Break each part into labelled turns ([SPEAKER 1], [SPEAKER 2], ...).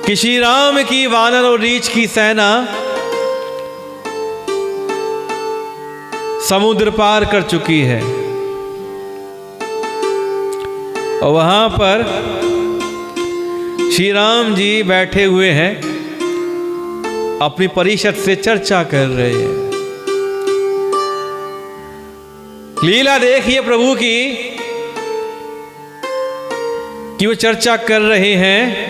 [SPEAKER 1] कि श्री राम की वानर और रीछ की सेना समुद्र पार कर चुकी है और वहां पर श्री राम जी बैठे हुए हैं, अपनी परिषद से चर्चा कर रहे हैं। लीला देखिए प्रभु की कि वो चर्चा कर रहे हैं।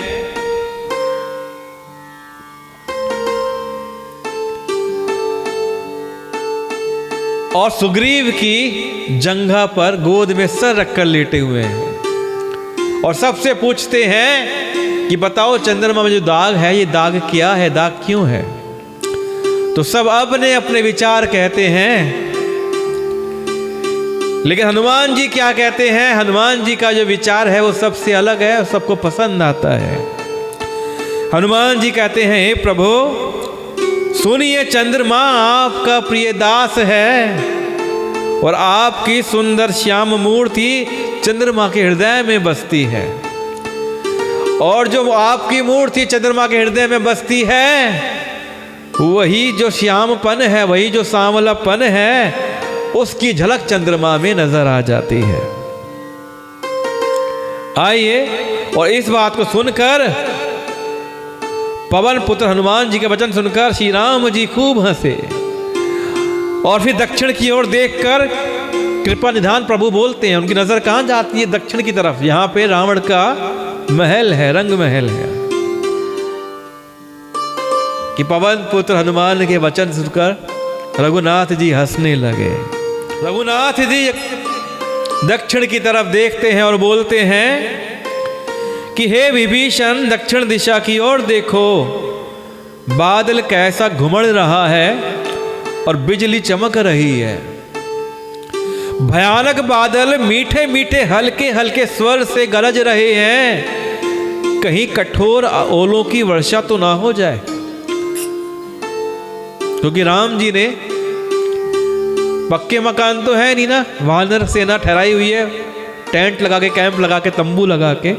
[SPEAKER 1] और सुग्रीव की जंघा पर गोद में सर रखकर लेटे हुए हैं और सबसे पूछते हैं कि बताओ चंद्रमा में जो दाग है, ये दाग क्या है, दाग क्यों है? तो सब अपने अपने विचार कहते हैं, लेकिन हनुमान जी क्या कहते हैं? हनुमान जी का जो विचार है वो सबसे अलग है और सबको पसंद आता है। हनुमान जी कहते हैं, हे प्रभु सुनिए, चंद्रमा आपका प्रिय दास है और आपकी सुंदर श्याम मूर्ति चंद्रमा के हृदय में बसती है। और जो आपकी मूर्ति चंद्रमा के हृदय में बसती है, वही जो श्यामपन है, वही जो सांवलापन है, उसकी झलक चंद्रमा में नजर आ जाती है। आइए, और इस बात को सुनकर, पवन पुत्र हनुमान जी के वचन सुनकर श्री राम जी खूब हंसे और फिर दक्षिण की ओर देखकर कृपा निधान प्रभु बोलते हैं। उनकी नजर कहां जाती है? दक्षिण की तरफ। यहां पे रावण का महल है, रंग महल है। कि पवन पुत्र हनुमान के वचन सुनकर रघुनाथ जी हंसने लगे। रघुनाथ जी दक्षिण की तरफ देखते हैं और बोलते हैं कि हे विभीषण, दक्षिण दिशा की ओर देखो, बादल कैसा घुमड़ रहा है और बिजली चमक रही है। भयानक बादल मीठे मीठे हल्के हल्के स्वर से गरज रहे हैं, कहीं कठोर ओलों की वर्षा तो ना हो जाए। क्योंकि राम जी ने पक्के मकान तो है नहीं ना, वानर सेना ठहराई हुई है, टेंट लगा के, कैंप लगा के, तंबू लगा के,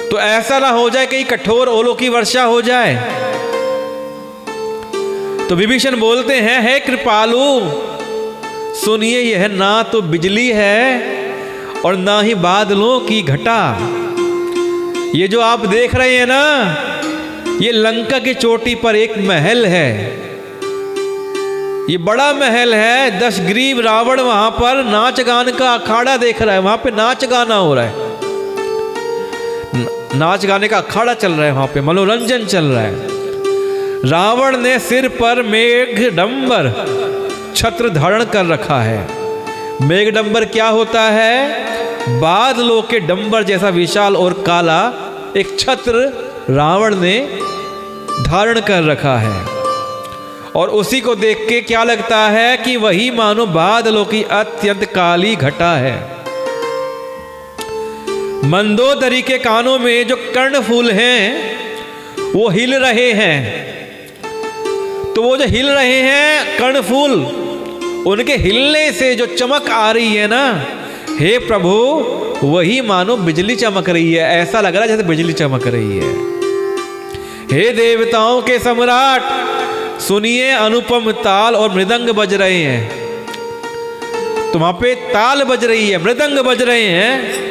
[SPEAKER 1] तो ऐसा ना हो जाए कहीं कठोर ओलों की वर्षा हो जाए। तो विभीषण बोलते हैं, हे कृपालु सुनिए, यह ना तो बिजली है और ना ही बादलों की घटा। ये जो आप देख रहे हैं ना, ये लंका की चोटी पर एक महल है। ये बड़ा महल है। दशग्रीव रावण वहां पर नाच गान का अखाड़ा देख रहा है। वहां पे नाच गाना हो रहा है, नाच गाने का अखाड़ा चल रहा है, वहां पे मनोरंजन चल रहा है। रावण ने सिर पर मेघडंबर छत्र धारण कर रखा है। मेघडंबर क्या होता है? बादलों के डंबर जैसा विशाल और काला एक छत्र रावण ने धारण कर रखा है। और उसी को देख के क्या लगता है कि वही मानो बादलों की अत्यंत काली घटा है। मंदोदरी के कानों में जो कर्णफूल हैं वो हिल रहे हैं। तो वो जो हिल रहे हैं कर्णफूल, उनके हिलने से जो चमक आ रही है ना, हे प्रभु, वही मानो बिजली चमक रही है। ऐसा लग रहा है जैसे बिजली चमक रही है। हे देवताओं के सम्राट सुनिए, अनुपम ताल और मृदंग बज रहे हैं। तो वहां पे ताल बज रही है, मृदंग बज रहे हैं।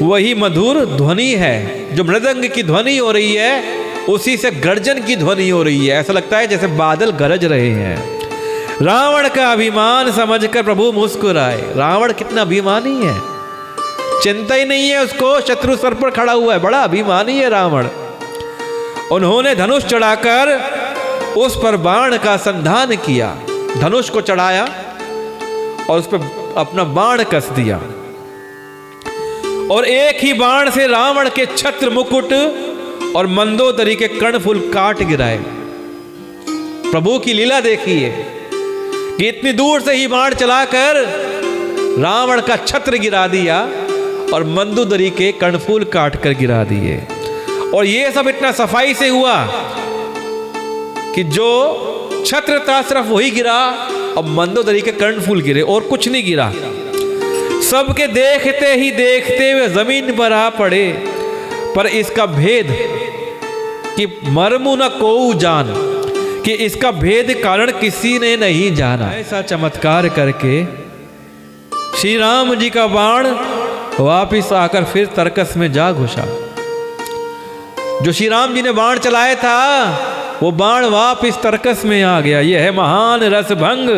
[SPEAKER 1] वही मधुर ध्वनि है। जो मृदंग की ध्वनि हो रही है, उसी से गर्जन की ध्वनि हो रही है। ऐसा लगता है जैसे बादल गरज रहे हैं। रावण का अभिमान समझकर प्रभु मुस्कुराए। रावण कितना अभिमानी है, चिंता ही नहीं है उसको, शत्रु सर पर खड़ा हुआ है, बड़ा अभिमानी है रावण। उन्होंने धनुष चढ़ाकर उस पर बाण का संधान किया। धनुष को चढ़ाया और उस पर अपना बाण कस दिया और एक ही बाण से रावण के छत्र, मुकुट और मंदोदरी के कर्णफूल काट गिराए। प्रभु की लीला देखिए कि इतनी दूर से ही बाण चलाकर रावण का छत्र गिरा दिया और मंदोदरी के कर्णफूल काट कर गिरा दिए। और ये सब इतना सफाई से हुआ कि जो छत्र था सिर्फ वही गिरा और मंदोदरी के कर्णफूल गिरे और कुछ नहीं गिरा। सबके देखते ही देखते हुए जमीन पर आ पड़े। पर इसका भेद कि मर्मु न कोऊ जान, कि इसका भेद कारण किसी ने नहीं जाना। ऐसा चमत्कार करके श्री राम जी का बाण वापिस आकर फिर तरकस में जा घुसा। जो श्री राम जी ने बाण चलाया था वो बाण वापिस तरकस में आ गया। यह है महान रस भंग,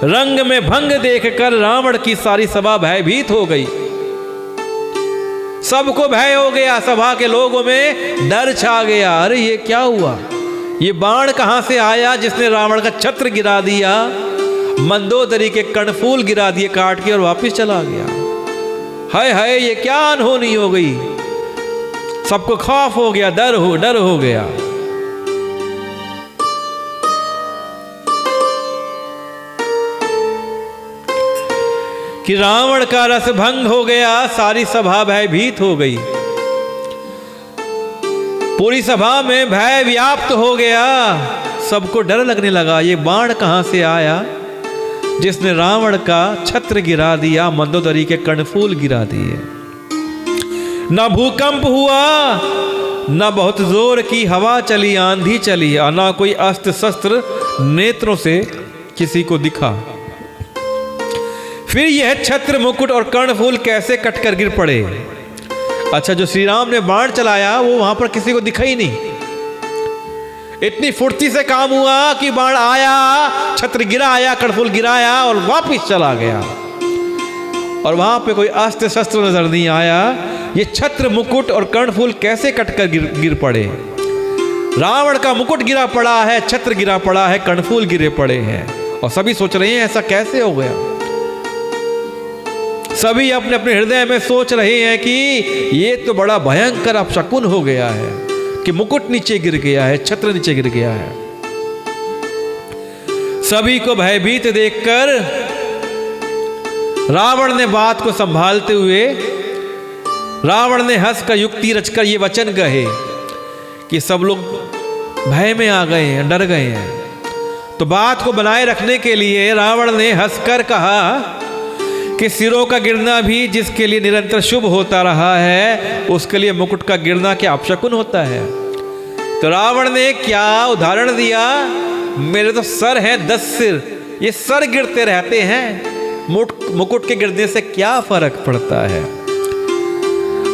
[SPEAKER 1] रंग में भंग देखकर रावण की सारी सभा भयभीत हो गई। सबको भय हो गया, सभा के लोगों में डर छा गया। अरे ये क्या हुआ, ये बाण कहां से आया जिसने रावण का छत्र गिरा दिया, मंदोदरी के कर्णफूल गिरा दिए काट के और वापिस चला गया। हाय हाय ये क्या अनहोनी हो गई। सबको खौफ हो गया, डर हो गया। कि रावण का रस भंग हो गया, सारी सभा भयभीत हो गई। पूरी सभा में भय व्याप्त हो गया, सबको डर लगने लगा। ये बाण कहां से आया जिसने रावण का छत्र गिरा दिया, मंदोदरी के कर्णफूल गिरा दिए। न भूकंप हुआ, न बहुत जोर की हवा चली, आंधी चली, और न कोई अस्त्र शस्त्र नेत्रों से किसी को दिखा। फिर यह छत्र मुकुट और कर्णफूल कैसे कटकर गिर पड़े। अच्छा, जो श्री राम ने बाण चलाया वो वहां पर किसी को दिखा ही नहीं। इतनी फुर्ती से काम हुआ कि बाण आया, छत्र गिराया, कर्णफूल गिराया और वापिस चला गया, और वहां पे कोई अस्त्र शस्त्र नजर नहीं आया। ये छत्र मुकुट और कर्णफूल कैसे कटकर गिर पड़े। रावण का मुकुट गिरा पड़ा है, छत्र गिरा पड़ा है, कर्णफूल गिरे पड़े हैं, और सभी सोच रहे हैं ऐसा कैसे हो गया। सभी अपने अपने हृदय में सोच रहे हैं कि ये तो बड़ा भयंकर अपशकुन हो गया है कि मुकुट नीचे गिर गया है, छत्र नीचे गिर गया है। सभी को भयभीत देखकर रावण ने बात को संभालते हुए, रावण ने हंसकर युक्ति रचकर ये वचन कहे कि सब लोग भय में आ गए हैं, डर गए हैं। तो बात को बनाए रखने के लिए रावण ने हंसकर कहा कि सिरों का गिरना भी जिसके लिए निरंतर शुभ होता रहा है, उसके लिए मुकुट का गिरना क्या अपशकुन होता है। तो रावण ने क्या उदाहरण दिया, मेरे तो सर हैं 10 सिर, ये सर गिरते रहते हैं, मुकुट के गिरने से क्या फर्क पड़ता है।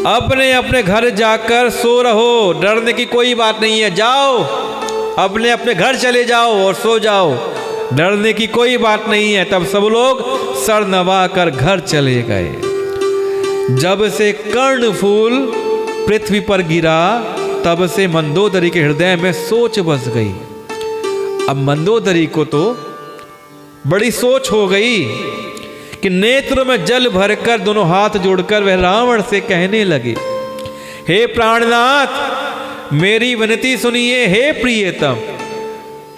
[SPEAKER 1] अपने अपने घर जाकर सो रहो, डरने की कोई बात नहीं है, जाओ अपने अपने घर चले जाओ और सो जाओ, डरने की कोई बात नहीं है। तब सब लोग सर नवा कर घर चले गए। जब से कर्णफूल पृथ्वी पर गिरा, तब से मंदोदरी के हृदय में सोच बस गई। अब मंदोदरी को तो बड़ी सोच हो गई कि नेत्र में जल भरकर दोनों हाथ जोड़कर वह रावण से कहने लगे, हे प्राणनाथ मेरी विनती सुनिए, हे प्रियतम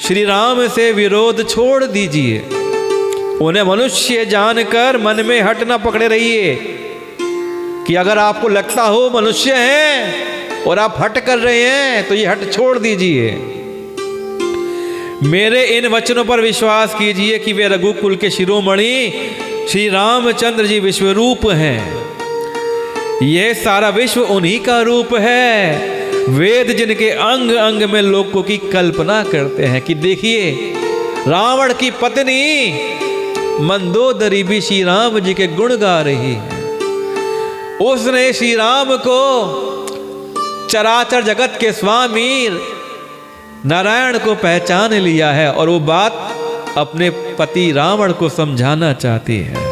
[SPEAKER 1] श्री राम से विरोध छोड़ दीजिए। उन्हें मनुष्य जानकर मन में हट न पकड़े रहिए कि अगर आपको लगता हो मनुष्य हैं और आप हट कर रहे हैं तो ये हट छोड़ दीजिए। मेरे इन वचनों पर विश्वास कीजिए कि वे रघुकुल के शिरोमणि श्री रामचंद्र जी विश्वरूप हैं। यह सारा विश्व उन्हीं का रूप है। वेद जिनके अंग अंग में लोगों की कल्पना करते हैं कि देखिए रावण की पत्नी मंदोदरी भी श्री राम जी के गुण गा रही है। उसने श्री राम को चराचर जगत के स्वामी नारायण को पहचान लिया है और वो बात अपने पति रावण को समझाना चाहती है।